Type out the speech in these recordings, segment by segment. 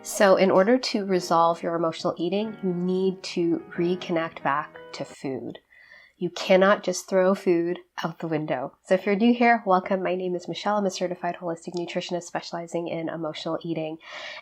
So in order to resolve your emotional eating, you need to reconnect back to food. You cannot just throw food out the window. So if you're new here, welcome. My name is Michelle. I'm a certified holistic nutritionist specializing in emotional eating.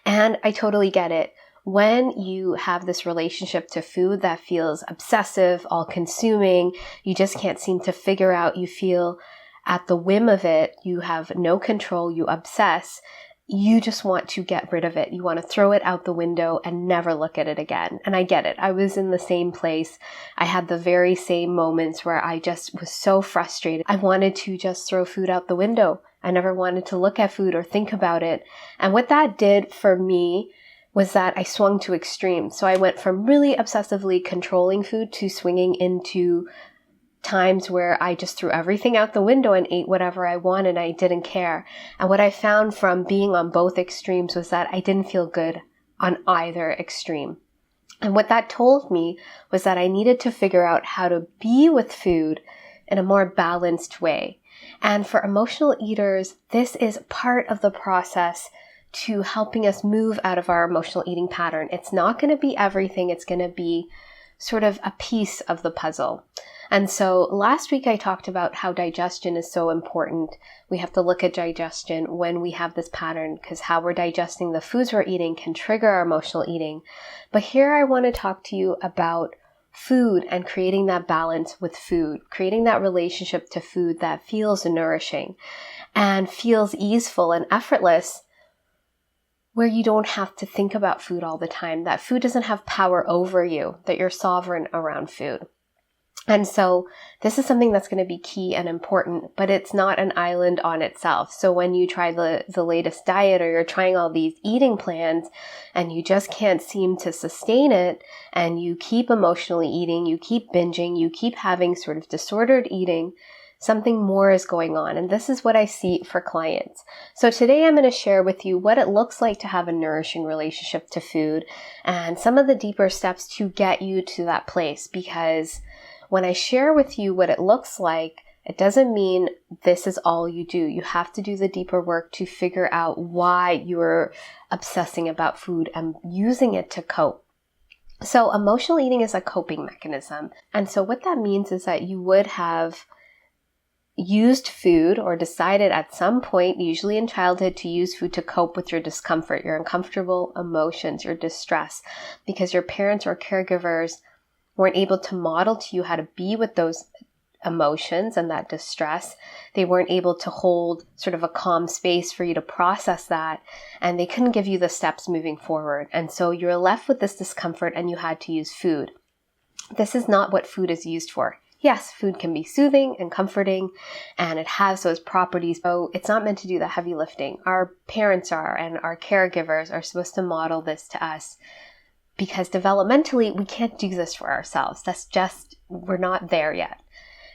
And I totally get it. When you have this relationship to food that feels obsessive, all-consuming, you just can't seem to figure out, you feel at the whim of it, you have no control, you obsess, you just want to get rid of it. You want to throw it out the window and never look at it again. And I get it. I was in the same place. I had the very same moments where I just was so frustrated. I wanted to just throw food out the window. I never wanted to look at food or think about it. And what that did for me was that I swung to extremes. So I went from really obsessively controlling food to swinging into times where I just threw everything out the window and ate whatever I wanted. I didn't care. And what I found from being on both extremes was that I didn't feel good on either extreme. And what that told me was that I needed to figure out how to be with food in a more balanced way. And for emotional eaters, this is part of the process to helping us move out of our emotional eating pattern. It's not going to be everything. It's going to be sort of a piece of the puzzle. And so last week I talked about how digestion is so important. We have to look at digestion when we have this pattern because how we're digesting the foods we're eating can trigger our emotional eating. But here I want to talk to you about food and creating that balance with food, creating that relationship to food that feels nourishing and feels easeful and effortless, where you don't have to think about food all the time, that food doesn't have power over you, that you're sovereign around food. And so this is something that's going to be key and important, but it's not an island on itself. So when you try the latest diet or you're trying all these eating plans and you just can't seem to sustain it and you keep emotionally eating, you keep binging, you keep having sort of disordered eating, something more is going on. And this is what I see for clients. So today I'm going to share with you what it looks like to have a nourishing relationship to food and some of the deeper steps to get you to that place. Because when I share with you what it looks like, it doesn't mean this is all you do. You have to do the deeper work to figure out why you're obsessing about food and using it to cope. So emotional eating is a coping mechanism. And so what that means is that you would have used food or decided at some point, usually in childhood, to use food to cope with your discomfort, your uncomfortable emotions, your distress, because your parents or caregivers weren't able to model to you how to be with those emotions and that distress. They weren't able to hold sort of a calm space for you to process that, and they couldn't give you the steps moving forward. And so you're left with this discomfort and you had to use food. This is not what food is used for. Yes, food can be soothing and comforting, and it has those properties, but it's not meant to do the heavy lifting. Our parents are, and our caregivers are supposed to model this to us, because developmentally, we can't do this for ourselves. We're not there yet.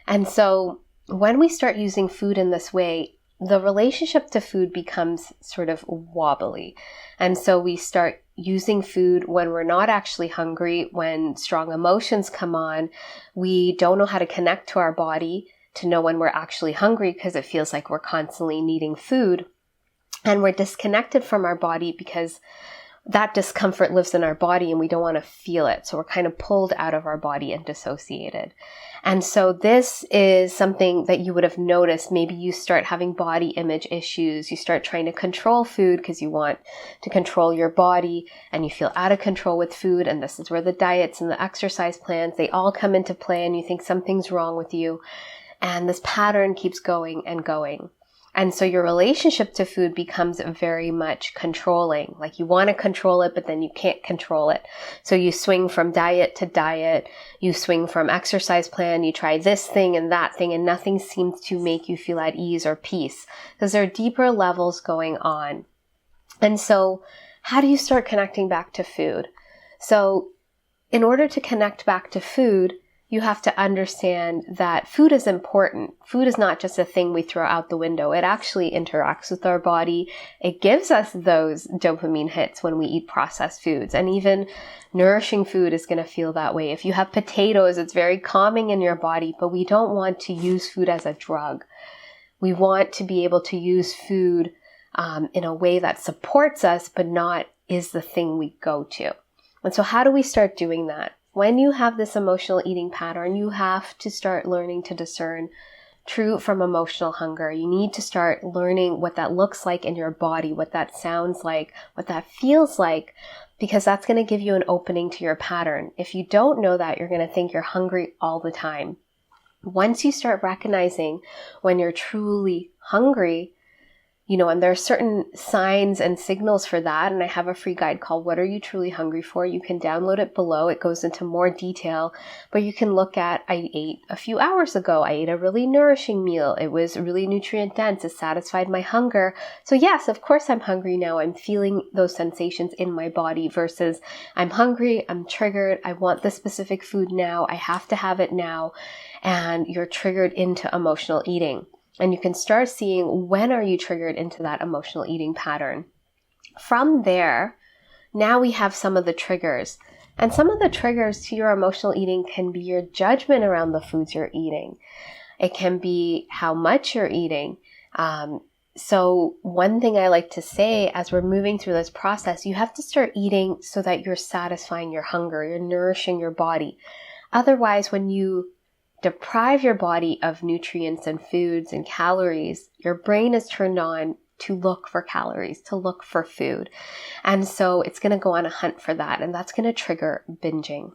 And so when we start using food in this way, the relationship to food becomes sort of wobbly. And so we start using food when we're not actually hungry, when strong emotions come on. We don't know how to connect to our body to know when we're actually hungry because it feels like we're constantly needing food. And we're disconnected from our body because that discomfort lives in our body and we don't want to feel it. So we're kind of pulled out of our body and dissociated. And so this is something that you would have noticed. Maybe you start having body image issues. You start trying to control food because you want to control your body and you feel out of control with food. And this is where the diets and the exercise plans, they all come into play and you think something's wrong with you. And this pattern keeps going and going. And so your relationship to food becomes very much controlling. Like you want to control it, but then you can't control it. So you swing from diet to diet. You swing from exercise plan. You try this thing and that thing, and nothing seems to make you feel at ease or peace because there are deeper levels going on. And so how do you start connecting back to food? So in order to connect back to food, you have to understand that food is important. Food is not just a thing we throw out the window. It actually interacts with our body. It gives us those dopamine hits when we eat processed foods. And even nourishing food is going to feel that way. If you have potatoes, it's very calming in your body, but we don't want to use food as a drug. We want to be able to use food in a way that supports us, but not is the thing we go to. And so how do we start doing that? When you have this emotional eating pattern, you have to start learning to discern true from emotional hunger. You need to start learning what that looks like in your body, what that sounds like, what that feels like, because that's going to give you an opening to your pattern. If you don't know that, you're going to think you're hungry all the time. Once you start recognizing when you're truly hungry, and there are certain signs and signals for that. And I have a free guide called What Are You Truly Hungry For? You can download it below. It goes into more detail, but you can look at, I ate a few hours ago. I ate a really nourishing meal. It was really nutrient dense. It satisfied my hunger. So yes, of course I'm hungry now. I'm feeling those sensations in my body versus I'm hungry. I'm triggered. I want this specific food now. I have to have it now. And you're triggered into emotional eating. And you can start seeing when are you triggered into that emotional eating pattern. From there, now we have some of the triggers. And some of the triggers to your emotional eating can be your judgment around the foods you're eating. It can be how much you're eating. So one thing I like to say as we're moving through this process, you have to start eating so that you're satisfying your hunger, you're nourishing your body. Otherwise, when you deprive your body of nutrients and foods and calories, your brain is turned on to look for calories, to look for food. And so it's going to go on a hunt for that, and that's going to trigger binging.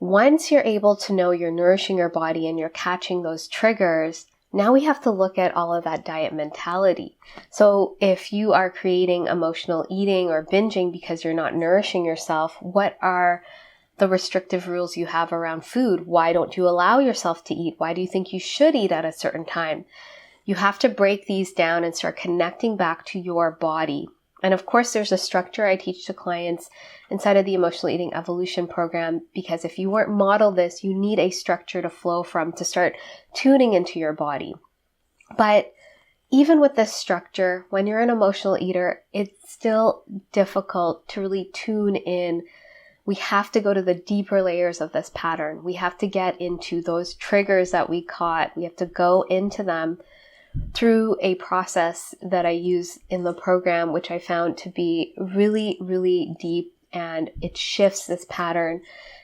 Once you're able to know you're nourishing your body and you're catching those triggers, now we have to look at all of that diet mentality. So if you are creating emotional eating or binging because you're not nourishing yourself, what are the restrictive rules you have around food? Why don't you allow yourself to eat? Why do you think you should eat at a certain time? You have to break these down and start connecting back to your body. And of course, there's a structure I teach to clients inside of the Emotional Eating Evolution program, because if you weren't modeled this, you need a structure to flow from to start tuning into your body. But even with this structure, when you're an emotional eater, it's still difficult to really tune in. We have to go to the deeper layers of this pattern. We have to get into those triggers that we caught. We have to go into them through a process that I use in the program, which I found to be really, really deep, and it shifts this pattern.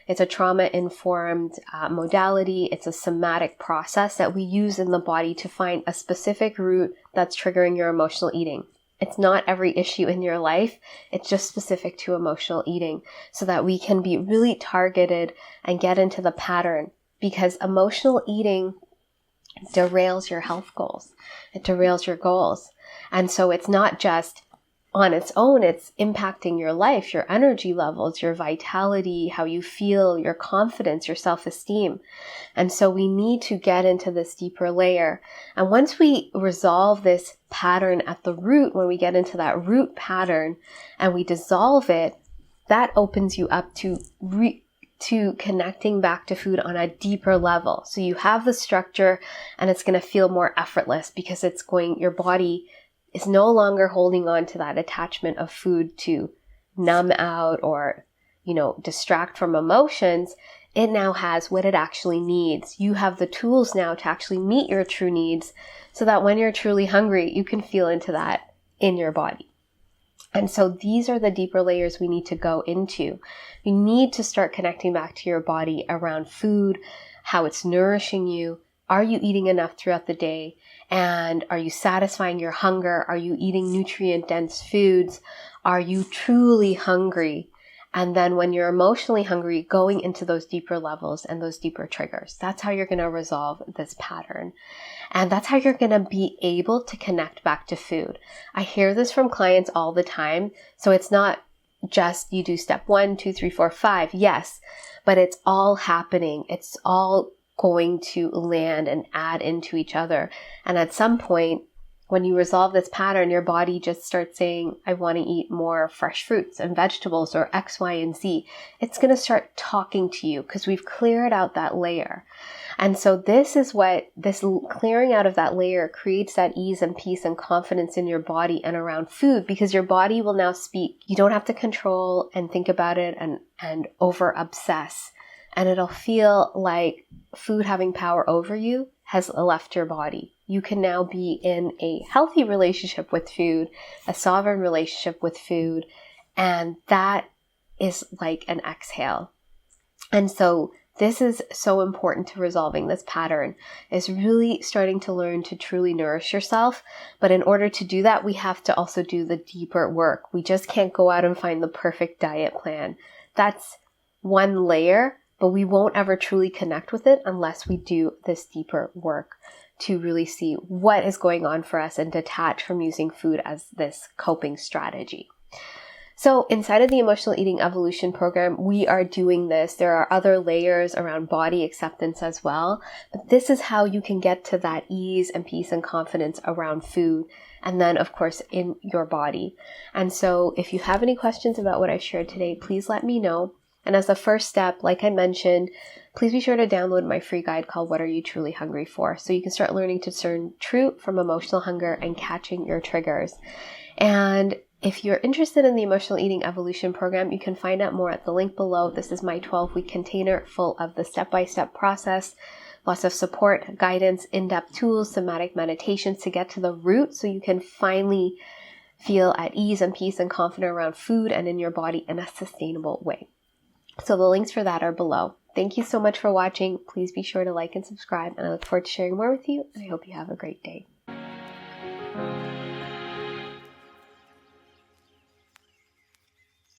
It's a trauma-informed modality. It's a somatic process that we use in the body to find a specific root that's triggering your emotional eating. It's not every issue in your life. It's just specific to emotional eating so that we can be really targeted and get into the pattern, because emotional eating derails your health goals. It derails your goals. And so it's not just on its own, it's impacting your life, your energy levels, your vitality, how you feel, your confidence, your self-esteem. And so we need to get into this deeper layer. And once we resolve this pattern at the root, when we get into that root pattern and we dissolve it, that opens you up to connecting back to food on a deeper level. So you have the structure and it's going to feel more effortless because your body is no longer holding on to that attachment of food to numb out or, distract from emotions. It now has what it actually needs. You have the tools now to actually meet your true needs so that when you're truly hungry, you can feel into that in your body. And so these are the deeper layers we need to go into. You need to start connecting back to your body around food, how it's nourishing you. Are you eating enough throughout the day? And are you satisfying your hunger? Are you eating nutrient-dense foods? Are you truly hungry? And then when you're emotionally hungry, going into those deeper levels and those deeper triggers. That's how you're going to resolve this pattern. And that's how you're going to be able to connect back to food. I hear this from clients all the time. So it's not just you do step 1, 2, 3, 4, 5. Yes, but it's all happening. It's all going to land and add into each other. And at some point, when you resolve this pattern, your body just starts saying, I want to eat more fresh fruits and vegetables or X, Y, and Z. It's going to start talking to you because we've cleared out that layer. And so this clearing out of that layer creates that ease and peace and confidence in your body and around food, because your body will now speak. You don't have to control and think about it and over obsess. And it'll feel like food having power over you has left your body. you can now be in a healthy relationship with food, a sovereign relationship with food, and that is like an exhale. And so this is so important to resolving this pattern, is really starting to learn to truly nourish yourself. But in order to do that, we have to also do the deeper work. We just can't go out and find the perfect diet plan. That's one layer, but we won't ever truly connect with it unless we do this deeper work to really see what is going on for us and detach from using food as this coping strategy. So inside of the Emotional Eating Evolution program, we are doing this. There are other layers around body acceptance as well, but this is how you can get to that ease and peace and confidence around food, and then of course in your body. And so if you have any questions about what I've shared today, please let me know. And as a first step, like I mentioned, please be sure to download my free guide called What Are You Truly Hungry For? So you can start learning to discern true from emotional hunger and catching your triggers. And if you're interested in the Emotional Eating Evolution program, you can find out more at the link below. This is my 12-week container full of the step-by-step process, lots of support, guidance, in-depth tools, somatic meditations to get to the root so you can finally feel at ease and peace and confident around food and in your body in a sustainable way. So the links for that are below. Thank you so much for watching. Please be sure to like and subscribe, and I look forward to sharing more with you, and I hope you have a great day.